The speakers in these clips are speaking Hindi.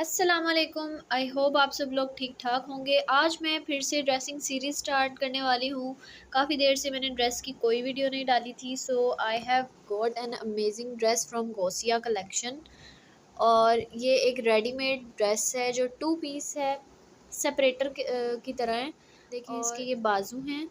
अस्सलाम वालेकुम। आई होप आप सब लोग ठीक ठाक होंगे। आज मैं फिर से ड्रेसिंग सीरीज़ स्टार्ट करने वाली हूँ। काफ़ी देर से मैंने ड्रेस की कोई वीडियो नहीं डाली थी, so I have got an amazing dress from Gosia collection. और ये एक रेडीमेड ड्रेस है जो टू पीस है, सेपरेटर की तरह है। देखिए इसके ये बाजू हैं,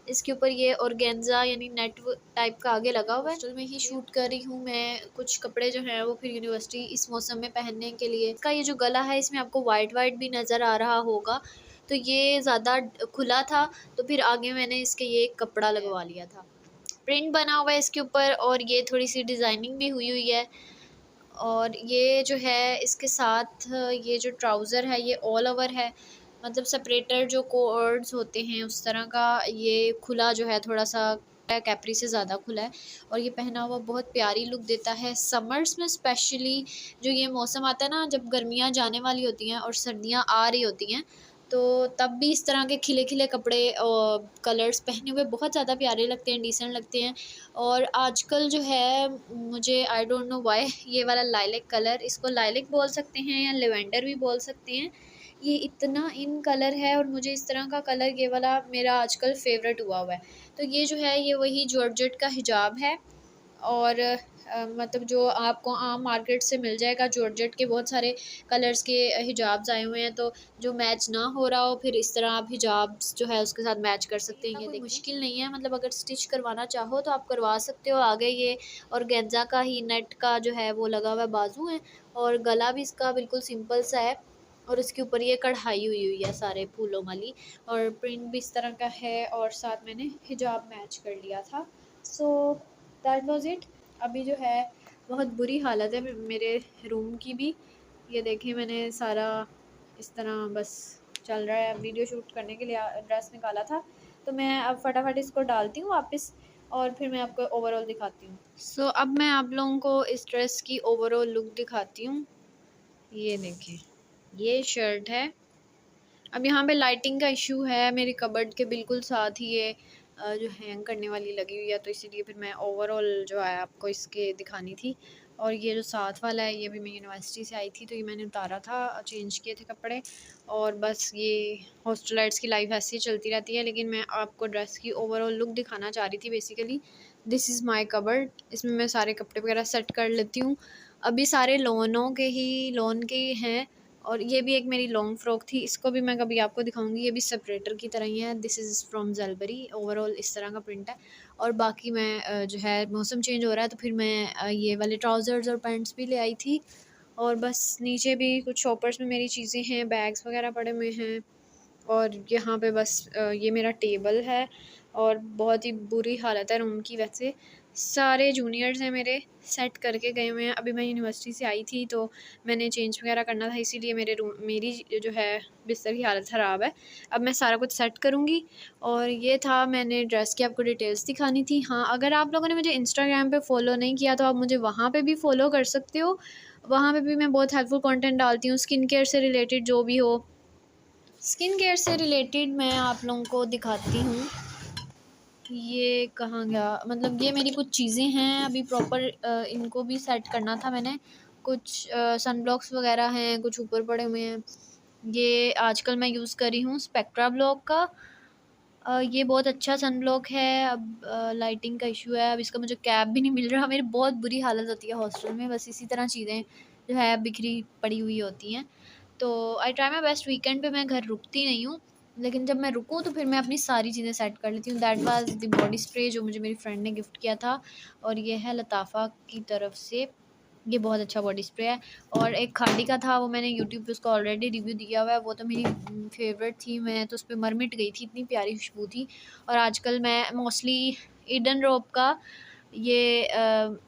इसके ऊपर ये ऑर्गेन्जा यानी नेट टाइप का आगे लगा हुआ है। हॉस्टल में ही शूट कर रही हूँ मैं। कुछ कपड़े जो हैं वो फिर यूनिवर्सिटी इस मौसम में पहनने के लिए। इसका ये जो गला है इसमें आपको वाइट वाइट भी नज़र आ रहा होगा, तो ये ज़्यादा खुला था तो फिर आगे मैंने इसके ये एक कपड़ा लगवा लिया था। प्रिंट बना हुआ है इसके ऊपर और ये थोड़ी सी डिज़ाइनिंग भी हुई हुई है। और ये जो है इसके साथ ये जो ट्राउज़र है ये ऑल ओवर है, मतलब सेपरेटर जो कॉर्ड्स होते हैं उस तरह का। ये खुला जो है थोड़ा सा कैपरी से ज़्यादा खुला है और ये पहना हुआ बहुत प्यारी लुक देता है। समर्स में स्पेशली जो ये मौसम आता है ना, जब गर्मियाँ जाने वाली होती हैं और सर्दियाँ आ रही होती हैं, तो तब भी इस तरह के खिले खिले कपड़े कलर्स पहने हुए बहुत ज़्यादा प्यारे लगते हैं, डिसेंट लगते हैं। और आजकल जो है मुझे आई डोंट नो व्हाई ये वाला लाइलैक कलर, इसको लाइलैक बोल सकते हैं या लेवेंडर भी बोल सकते हैं, ये इतना इन कलर है और मुझे इस तरह का कलर ये वाला मेरा आजकल फ़ेवरेट हुआ हुआ है। तो ये जो है ये वही जॉर्जेट का हिजाब है। और मतलब जो आपको आम मार्केट से मिल जाएगा, जॉर्जेट के बहुत सारे कलर्स के हिजाब्स आए हुए हैं, तो जो मैच ना हो रहा हो फिर इस तरह आप हिजाब्स जो है उसके साथ मैच कर सकते हैं। ये कोई मुश्किल नहीं है, मतलब अगर स्टिच करवाना चाहो तो आप करवा सकते हो। आगे ये और गेंजा का ही नेट का जो है वो लगा हुआ बाजू है और गला भी इसका बिल्कुल सिंपल सा है और उसके ऊपर ये कढ़ाई हुई हुई है सारे फूलों वाली और प्रिंट भी इस तरह का है और साथ मैंने हिजाब मैच कर लिया था। So that was it. अभी जो है बहुत बुरी हालत है मेरे रूम की भी। ये देखिए मैंने सारा इस तरह बस चल रहा है। वीडियो शूट करने के लिए ड्रेस निकाला था, तो मैं अब फटाफट इसको डालती हूँ वापस और फिर मैं आपको ओवरऑल दिखाती हूँ। सो अब मैं आप लोगों को इस ड्रेस की ओवरऑल लुक दिखाती हूँ। ये देखिए ये शर्ट है। अब यहाँ पे लाइटिंग का इशू है, मेरी कबर्ड के बिल्कुल साथ ही ये जो हैंग करने वाली लगी हुई है, तो इसीलिए फिर मैं ओवरऑल जो है आपको इसके दिखानी थी। और ये जो साथ वाला है ये भी मैं यूनिवर्सिटी से आई थी तो ये मैंने उतारा था, चेंज किए थे कपड़े। और बस ये हॉस्टलाइट्स की लाइफ ऐसी ही चलती रहती है, लेकिन मैं आपको ड्रेस की ओवरऑल लुक दिखाना चाह रही थी। Basically this is my cupboard, इसमें मैं सारे कपड़े वगैरह सेट कर लेती हूँ। अभी सारे लोन के ही हैं। और ये भी एक मेरी लॉन्ग फ्रॉक थी, इसको भी मैं कभी आपको दिखाऊंगी। ये भी सेपरेटर की तरह ही है। This is from Zellbury. Overall इस तरह का प्रिंट है। और बाकी मैं जो है मौसम चेंज हो रहा है तो फिर मैं ये वाले ट्राउज़र्स और पैंट्स भी ले आई थी। और बस नीचे भी कुछ शॉपर्स में मेरी चीज़ें हैं, बैग्स वगैरह पड़े हुए हैं। और यहाँ पे बस ये मेरा टेबल है और बहुत ही बुरी हालत है रूम की। वैसे सारे जूनियर्स हैं मेरे, सेट करके गए हुए हैं। अभी मैं यूनिवर्सिटी से आई थी तो मैंने चेंज वगैरह करना था, इसीलिए मेरी जो है बिस्तर की हालत ख़राब है। अब मैं सारा कुछ सेट करूँगी। और ये था, मैंने ड्रेस की आपको डिटेल्स दिखानी थी। हाँ, अगर आप लोगों ने मुझे इंस्टाग्राम पे फ़ॉलो नहीं किया तो आप मुझे वहाँ पे भी फ़ॉलो कर सकते हो। वहाँ पे भी मैं बहुत हेल्पफुल कंटेंट डालती हूँ, स्किन केयर से रिलेटेड जो भी हो। स्किन केयर से रिलेटेड मैं आप लोगों को दिखाती हूँ। ये कहाँ गया, मतलब ये मेरी कुछ चीज़ें हैं अभी प्रॉपर, इनको भी सेट करना था मैंने। कुछ सनब्लॉक्स वगैरह हैं, कुछ ऊपर पड़े हुए हैं। ये आजकल मैं यूज़ कर रही हूँ स्पेक्ट्रा ब्लॉक का। ये बहुत अच्छा सनब्लॉक है। अब लाइटिंग का इशू है, अब इसका मुझे कैप भी नहीं मिल रहा। मेरी बहुत बुरी हालत होती है हॉस्टल में, बस इसी तरह चीज़ें जो है बिखरी पड़ी हुई होती हैं। तो I try my best. Weekend पे मैं घर रुकती नहीं हूँ, लेकिन जब मैं रुकूँ तो फिर मैं अपनी सारी चीज़ें सेट कर लेती हूँ। That was the body spray जो मुझे मेरी फ्रेंड ने गिफ्ट किया था और ये है लताफ़ा की तरफ से। ये बहुत अच्छा बॉडी स्प्रे है। और एक खादी का था, वो मैंने यूट्यूब पे उसका ऑलरेडी रिव्यू दिया हुआ है। वो तो मेरी फेवरेट थी, मैं तो उस पर मर मिट गई थी, इतनी प्यारी खुशबू थी। और आजकल मैं मोस्टली ईडन रोप का ये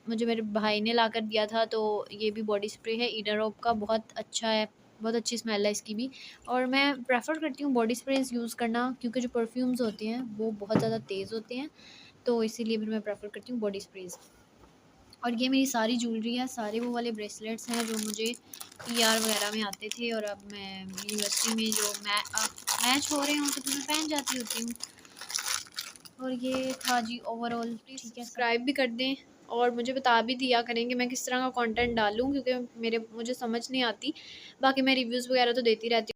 मुझे मेरे भाई ने ला कर दिया था, तो ये भी बॉडी स्प्रे है ईडन रोप का, बहुत अच्छा है, बहुत अच्छी स्मेल है इसकी भी। और मैं प्रेफर करती हूँ बॉडी स्प्रेज यूज़ करना, क्योंकि जो परफ्यूम्स होते हैं वो बहुत ज़्यादा तेज़ होते हैं, तो इसीलिए फिर मैं प्रेफर करती हूँ बॉडी स्प्रेज। और ये मेरी सारी ज्वेलरी है, सारे वो वाले ब्रेसलेट्स हैं जो मुझे पीआर वगैरह में आते थे और अब मैं यूनिवर्सिटी में जो मैच हो रहे हों तो फिर मैं पहन जाती होती हूँ। और ये था जी ओवरऑल। प्लीज़ ठीक है, सब्सक्राइब भी कर दें और मुझे बता भी दिया करें कि मैं किस तरह का कंटेंट डालूँ, क्योंकि मुझे समझ नहीं आती। बाकी मैं रिव्यूज़ वगैरह तो देती रहती हूँ।